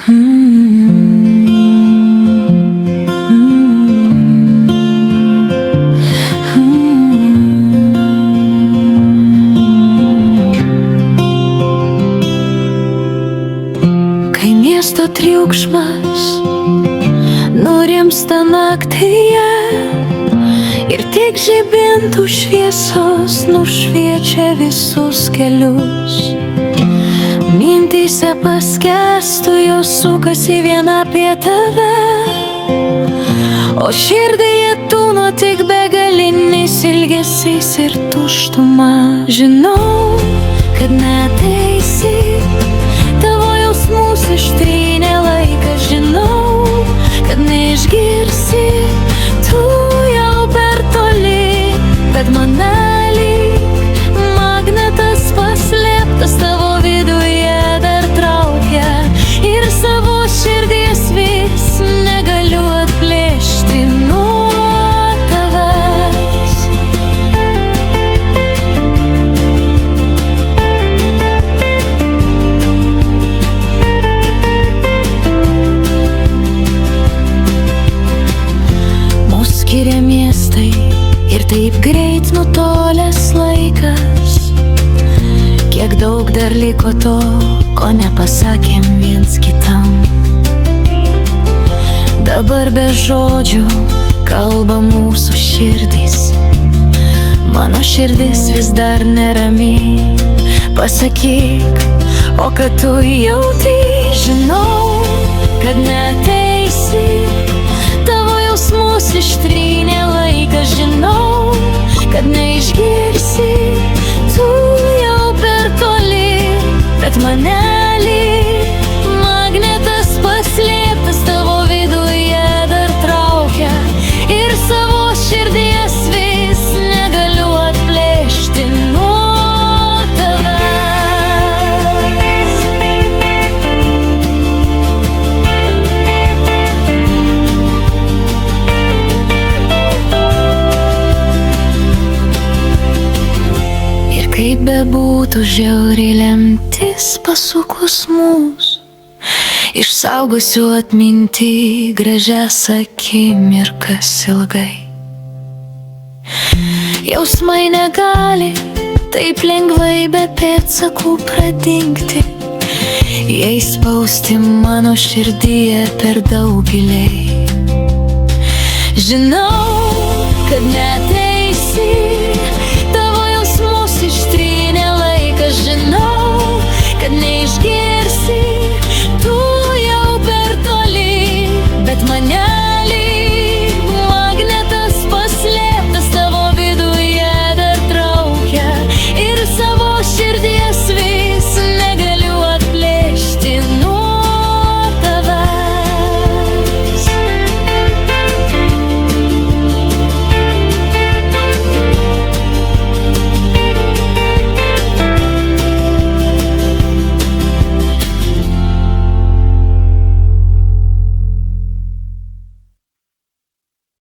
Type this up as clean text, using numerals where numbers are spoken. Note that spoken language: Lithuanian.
Kai miesto triukšmas nurimsta naktyje ir tik žibintų šviesos nušviečia visus kelius, mintyse paskęstu, jos sukasi viena apie tave, o širdyje tūno tik begalinis ilgesys ir tuštuma. Žinau, kad neteisi, tavo jausmus ištrynė laikas. Žinau, kad neišgirsi, tu jau per toli, bet mane lyg magnetas paslėptas tavo viduje dar traukia, ir savo širdies vis negaliu atplėšti nuo tavęs. Mus skiria miestai ir taip greit nutolęs laikas. Kiek daug dar liko to, ko nepasakėm viens kitam. Dabar be žodžių kalba mūsų širdys. Mano širdis vis dar nerami. Pasakyk, o kad tu jauti. Žinau, kad neteisi, tavo jausmus ištrynė laikas. Žinau, kad neišgirsi, tu jau per toli, bet mane lyg magnetas paslėptas tavo viduje dar traukia, ir savo širdies vis negaliu atplėšti nuo tavęs. Ir kaip bebūtų žiauri lemtis pasukus mus, išsaugosiu atminti gražias akimirkas ilgai. Jausmai negali taip lengvai be pėdsakų pradingti, jei spausti mano širdyje per daug giliai. Žinau, kad net